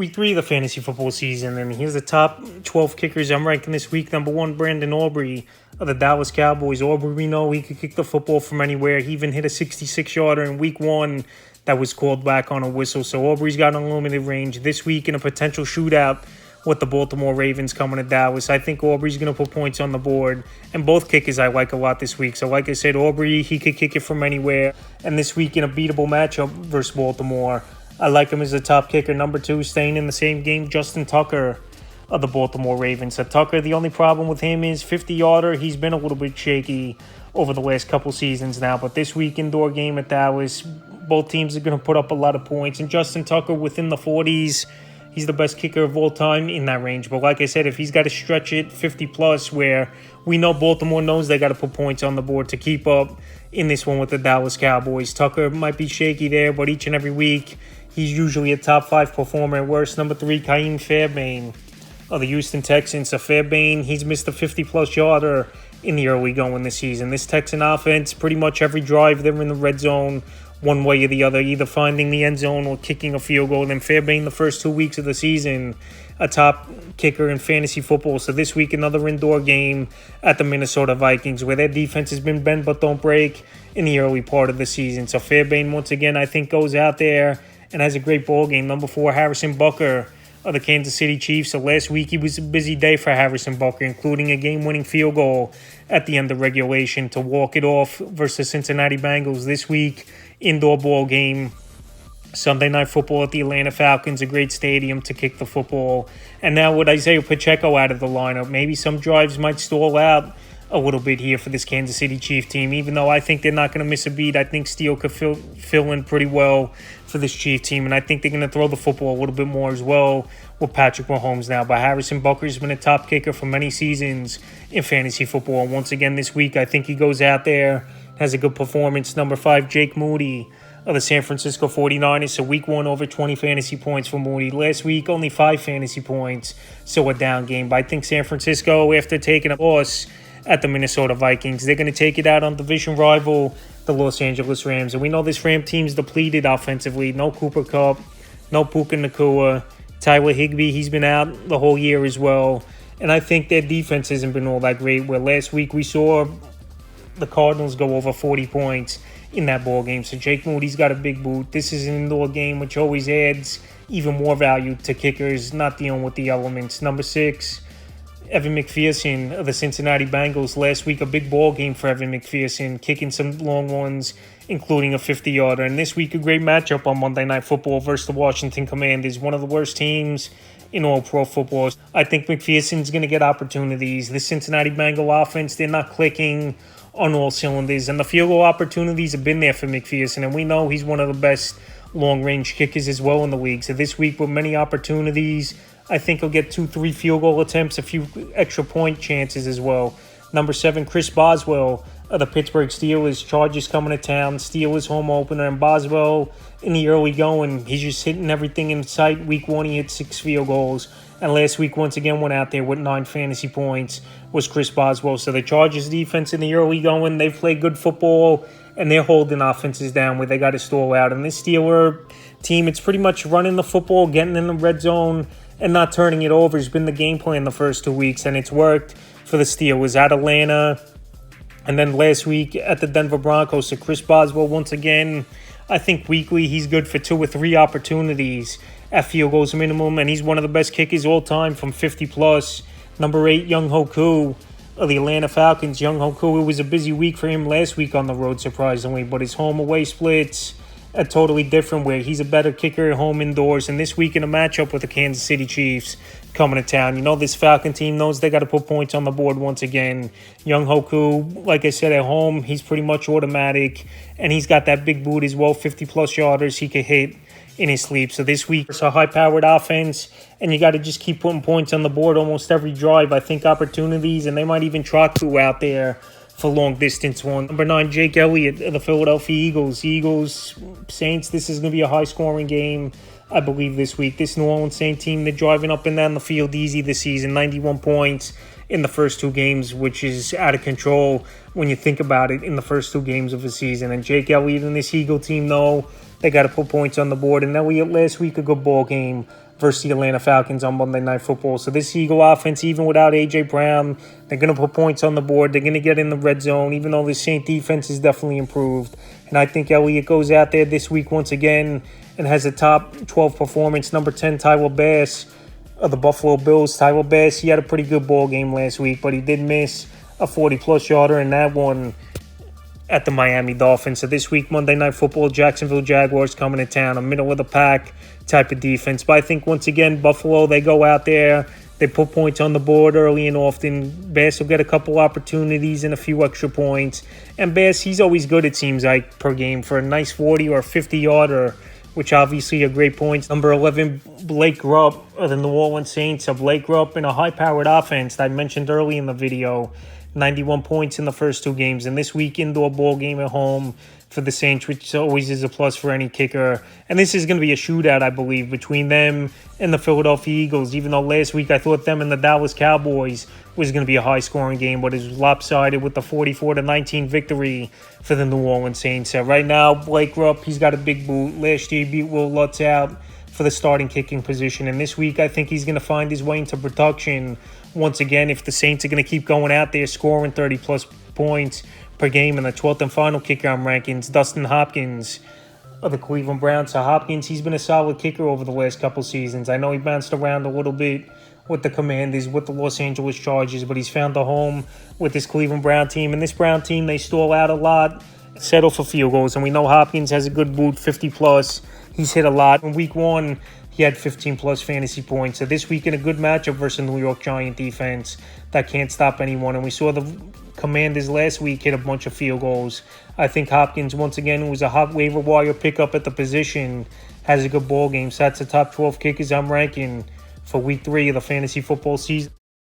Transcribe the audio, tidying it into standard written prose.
week 3 of the fantasy football season, and here's the top 12 kickers I'm ranking this week. Number 1, Brandon Aubrey of the Dallas Cowboys. Aubrey, we know he could kick the football from anywhere. He even hit a 66-yarder in week 1 that was called back on a whistle. So Aubrey's got unlimited range. This week in a potential shootout with the Baltimore Ravens coming to Dallas, I think Aubrey's going to put points on the board. And both kickers I like a lot this week. So like I said, Aubrey, he could kick it from anywhere. And this week in a beatable matchup versus Baltimore, I like him as a top kicker. Number 2, staying in the same game, Justin Tucker of the Baltimore Ravens. So Tucker, the only problem with him is 50-yarder. He's been a little bit shaky over the last couple seasons now. But this week, indoor game at Dallas, both teams are going to put up a lot of points. And Justin Tucker within the 40s, he's the best kicker of all time in that range. But like I said, if he's got to stretch it 50-plus, where we know Baltimore knows they got to put points on the board to keep up in this one with the Dallas Cowboys. Tucker might be shaky there, but each and every week, he's usually a top 5 performer at worst. Number 3, Ka'im Fairbairn of the Houston Texans. So Fairbairn, he's missed a 50-plus yarder in the early going this season. This Texan offense, pretty much every drive, they're in the red zone one way or the other, either finding the end zone or kicking a field goal. And Fairbairn, the first 2 weeks of the season, a top kicker in fantasy football. So this week, another indoor game at the Minnesota Vikings, where their defense has been bend but don't break in the early part of the season. So Fairbairn, once again, I think goes out there and has a great ball game. Number 4, Harrison Butker of the Kansas City Chiefs. So last week, he was a busy day for Harrison Butker, including a game-winning field goal at the end of regulation to walk it off versus Cincinnati Bengals. This week, indoor ball game, Sunday Night Football at the Atlanta Falcons, a great stadium to kick the football. And now with Isaiah Pacheco out of the lineup, maybe some drives might stall out a little bit here for this Kansas City Chiefs team. Even though I think they're not going to miss a beat, I think Steele could fill in pretty well for this Chiefs team. And I think they're going to throw the football a little bit more as well with Patrick Mahomes now. But Harrison Butker has been a top kicker for many seasons in fantasy football. And once again this week, I think he goes out there, has a good performance. Number 5, Jake Moody of the San Francisco 49ers. So week 1, over 20 fantasy points for Moody. Last week, only 5 fantasy points, so a down game. But I think San Francisco, after taking a loss at the Minnesota Vikings, they're going to take it out on division rival, the Los Angeles Rams. And we know this Ram team's depleted offensively. No Cooper Kupp, no Puka Nacua. Tyler Higbee, he's been out the whole year as well. And I think their defense hasn't been all that great, where last week we saw the Cardinals go over 40 points in that ball game. So Jake Moody's got a big boot. This is an indoor game, which always adds even more value to kickers not dealing with the elements. Number 6, Evan McPherson of the Cincinnati Bengals. Last week, a big ball game for Evan McPherson, kicking some long ones, including a 50-yarder. And this week, a great matchup on Monday Night Football versus the Washington Commanders, one of the worst teams in all pro football. I think McPherson's going to get opportunities. The Cincinnati Bengal offense, they're not clicking on all cylinders, and the field goal opportunities have been there for McPherson, and we know he's one of the best long-range kickers as well in the league. So this week, with many opportunities, I think he'll get 2-3 field goal attempts, a few extra point chances as well. Number 7, Chris Boswell of the Pittsburgh Steelers. Chargers coming to town. Steelers home opener. And Boswell, in the early going, he's just hitting everything in sight. Week 1, he hit 6 field goals. And last week, once again, went out there with 9 fantasy points, was Chris Boswell. So the Chargers defense in the early going, they've played good football, and they're holding offenses down where they got to stall out. And this Steeler team, it's pretty much running the football, getting in the red zone, and not turning it over has been the game plan the first 2 weeks, and it's worked for the Steelers at Atlanta, and then last week at the Denver Broncos. So Chris Boswell, once again, I think weekly he's good for 2 or 3 opportunities at field goals minimum, and he's one of the best kickers all time from 50-plus. Number 8, Younghoe Koo of the Atlanta Falcons. Younghoe Koo, it was a busy week for him last week on the road, surprisingly, but his home-away splits are totally different, where he's a better kicker at home indoors. And this week in a matchup with the Kansas City Chiefs coming to town, you know this Falcon team knows they got to put points on the board once again. Younghoe Koo, like I said, at home, he's pretty much automatic, and he's got that big boot as well, 50-plus yarders he could hit in his sleep. So this week, it's a high-powered offense, and you got to just keep putting points on the board almost every drive. I think opportunities, and they might even trot Koo out there for long-distance one. Number 9, Jake Elliott of the Philadelphia Eagles. Eagles, Saints, this is going to be a high-scoring game, I believe, this week. This New Orleans Saints team, they're driving up and down the field easy this season. 91 points in the first 2 games, which is out of control when you think about it in the first 2 games of the season. And Jake Elliott and this Eagle team, though, they got to put points on the board. And Elliott last week, a good ball game versus the Atlanta Falcons on Monday Night Football. So this Eagle offense, even without A.J. Brown, they're going to put points on the board. They're going to get in the red zone, even though the Saint defense is definitely improved. And I think Elliott goes out there this week once again and has a top 12 performance. Number 10, Tyler Bass of the Buffalo Bills. Tyler Bass, he had a pretty good ball game last week, but he did miss a 40-plus yarder in that one at the Miami Dolphins. So this week, Monday Night Football, Jacksonville Jaguars coming to town, a middle-of-the-pack type of defense. But I think, once again, Buffalo, they go out there, they put points on the board early and often. Bass will get a couple opportunities and a few extra points. And Bass, he's always good, it seems like, per game for a nice 40 or 50-yarder, which obviously are great points. Number 11, Blake Grupp of the New Orleans Saints. So Blake Grupp in a high-powered offense that I mentioned early in the video. 91 points in the first two games. And this week, indoor ball game at home for the Saints, which always is a plus for any kicker. And this is going to be a shootout, I believe, between them and the Philadelphia Eagles, even though last week I thought them and the Dallas Cowboys was going to be a high-scoring game, but it was lopsided with the 44-19 victory for the New Orleans Saints. So right now, Blake Grupp, he's got a big boot. Last year, he beat Will Lutz out for the starting kicking position. And this week, I think he's going to find his way into production once again if the Saints are going to keep going out there scoring 30-plus points per game. And the 12th and final kicker I'm ranking is Dustin Hopkins of the Cleveland Browns. So Hopkins, he's been a solid kicker over the last couple seasons. I know he bounced around a little bit with the Commanders, with the Los Angeles Chargers, but he's found a home with this Cleveland Brown team. And this Brown team, they stall out a lot, settle for field goals. And we know Hopkins has a good boot, 50-plus. He's hit a lot. In week one, he had 15-plus fantasy points. So this week in a good matchup versus the New York Giant defense that can't stop anyone. And we saw the Commanders last week hit a bunch of field goals. I think Hopkins, once again, who was a hot waiver wire pickup at the position, has a good ball game. So that's the top 12 kickers I'm ranking for week 3 of the fantasy football season.